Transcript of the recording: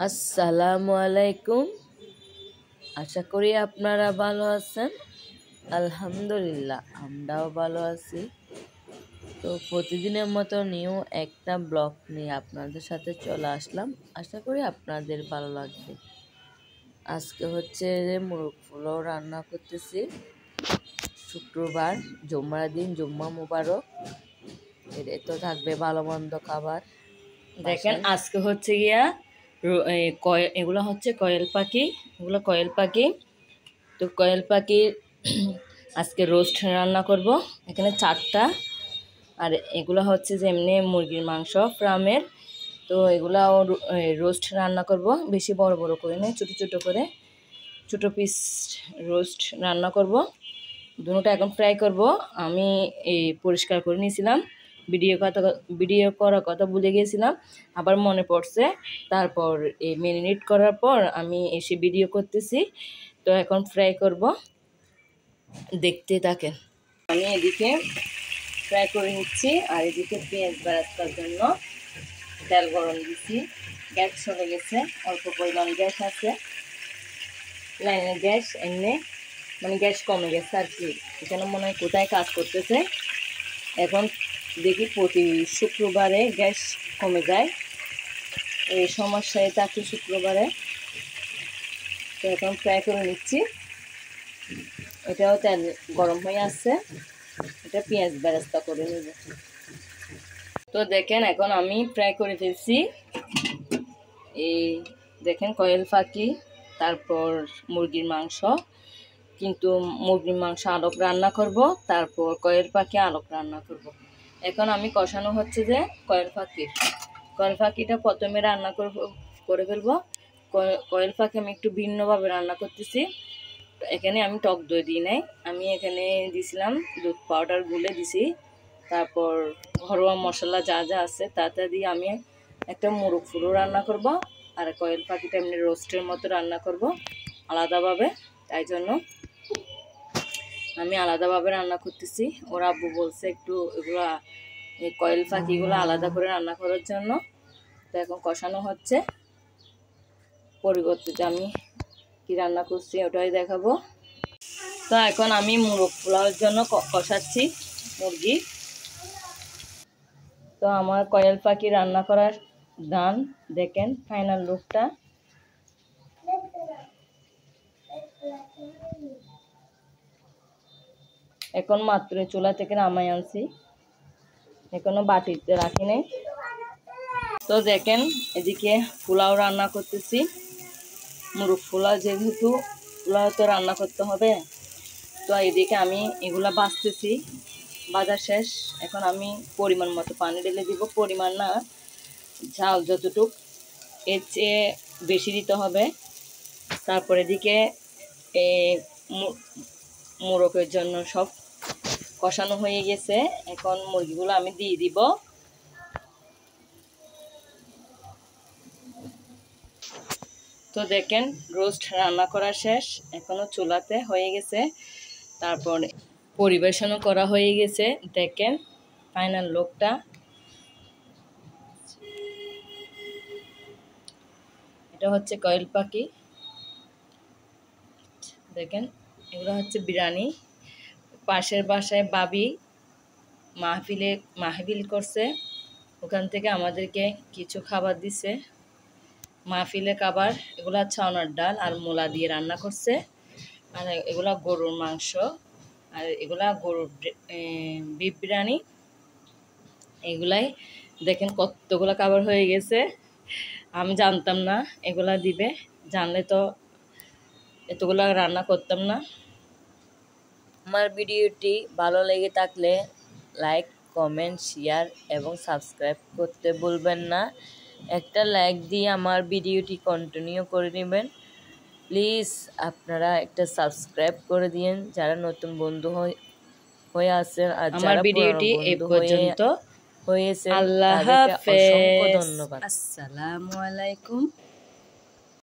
আসসালামু আলাইকুম। আশা করি আপনারা ভালো আছেন। আলহামদুলিল্লাহ আমরাও ভালো আছি। তো প্রতিদিনের মতো নিউ একটা ব্লগ নিয়ে আপনাদের সাথে চলে আসলাম। আশা করি আপনাদের ভালো লাগবে। আজকে হচ্ছে যে মোরগ পোলাও রান্না করতেছি। শুক্রবার, জুম্মার দিন, জুম্মা মুবারক। এটাই তো থাকবে ভালো মন্দ খাবার। দেখেন আজকে হচ্ছে গিয়া এগুলো হচ্ছে কয়েল পাখি, এগুলো কয়েল পাখি। তো কয়েল পাখির আজকে রোস্ট রান্না করব। এখানে 4টা। আর এগুলো হচ্ছে যে এমনি মুরগির মাংস ফার্মের। তো এগুলাও রোস্ট রান্না করব। বেশি বড় বড় করে নয়, ছোটো ছোটো করে ছোটো পিস রোস্ট রান্না করব। দুটোটা এখন ফ্রাই করব। আমি এই পরিষ্কার করে নিয়েছিলাম, ভিডিও করার কথা ভুলে গিয়েছিলাম, আবার মনে পড়ছে। তারপর এই ম্যারিনেট করার পর আমি এসে ভিডিও করতেছি। তো এখন ফ্রাই করব, দেখতে থাকেন। আমি এদিকে ফ্রাই করে নিচ্ছি, আর এদিকে পেঁয়াজ বেরেস্তার জন্য তেল গরম দিচ্ছি। গ্যাস চলে গেছে, অল্প পরিমাণ গ্যাস আছে। লাইনের গ্যাস এমনি মানে গ্যাস কমে গেছে আর কি। এখানে মনে হয় কোথায় কাজ করতেছে। এখন দেখি প্রতি শুক্রবারে গ্যাস কমে যায়, এই সমস্যায় থাকি শুক্রবারে। তো এখন ফ্রাই করে নিচ্ছি। এটাও তেল গরম হয়ে আসছে, এটা পেঁয়াজ বেরেস্তা করে নেব। তো দেখেন এখন আমি ফ্রাই করে ফেলছি। এই দেখেন কয়েল পাখি, তারপর মুরগির মাংস। কিন্তু মুরগির মাংস আলোক রান্না করব, তারপর কয়েল পাখি আলোক রান্না করব। এখন আমি কষানো হচ্ছে যে কয়েল পাখিটা প্রথমে রান্না করে ফেলবো। কয়েল পাখি আমি একটু ভিন্নভাবে রান্না করতেছি। এখানে আমি টক দই দিই নাই, আমি এখানে দিছিলাম দুধ পাউডার গুলে দিছি। তারপর ঘরোয়া মশলা যা যা আছে তা দিয়ে আমি একটা মোরগ পোলাও রান্না করব। আর কয়েল পাখিটা এমনি রোস্টের মতো রান্না করব আলাদাভাবে। তাই জন্য আমি আলাদাভাবে রান্না করতেছি। ওর আব্বু বলছে একটু এগুলো কয়েল পাখিগুলো আলাদা করে রান্না করার জন্য। তো এখন কষানো হচ্ছে, পরিবর্তিতে আমি কি রান্না করছি ওটাই দেখাবো। তো এখন আমি মোরগ পোলাওয়ের জন্য কষাচ্ছি মুরগি। তো আমার কয়েল পাখি রান্না করার ডান, দেখেন ফাইনাল লুকটা। এখন মাত্র চুলা থেকে নামাই আনছি, এখনো বাটিতে রাখি নাই। তো দেখেন এদিকে পোলাও রান্না করতেছি। মুরগ পোলাও, যেহেতু পোলাও তো রান্না করতে হবে। তো এদিকে আমি এগুলা ভাজতেছি, ভাজা শেষ। এখন আমি পরিমাণ মতো পানি ঢেলে দিব, পরিমাণ না, ঝাল যতটুক, এর চেয়ে বেশি দিতে হবে। তারপর এদিকে মোরগের জন্য সব কষানো হয়ে গেছে। এখন মুরগিগুলো আমি দিয়ে দিব। তো দেখেন রোস্ট রান্না করা শেষ, এখনো চুলাতে হয়ে গেছে। তারপর পরিবেশনও করা হয়ে গেছে। দেখেন ফাইনাল লুকটা। এটা হচ্ছে কয়েল পাখি, দেখেন এগুলো হচ্ছে বিরিয়ানি। পাশের বাসায় বাবি মাহফিল করছে, ওখান থেকে আমাদেরকে কিছু খাবার দিছে, মাহফিলে খাবার। এগুলা ছানার ডাল আর মূলা দিয়ে রান্না করছে। আর এগুলা গরুর মাংস, আর এগুলা গরুর বিফ বিরিয়ানি। এগুলাই দেখেন কতগুলো খাবার হয়ে গেছে। আমি জানতাম না এগুলা দিবে, জানলে তো এতগুলো রান্না করতাম না। আমার ভিডিওটি ভালো লেগে থাকলে লাইক, কমেন্ট, শেয়ার এবং সাবস্ক্রাইব করতে ভুলবেন না। একটা লাইক দিয়ে আমার ভিডিওটি কন্টিনিউ করে নেবেন প্লিজ। আপনারা একটা সাবস্ক্রাইব করে দিন যারা নতুন বন্ধু হয়ে আছেন, আর যারা ভিডিওটি এই পর্যন্ত হয়েছে আল্লাহ তাদেরকে হাফেজ, অসংখ্য ধন্যবাদ। আসসালামু আলাইকুম।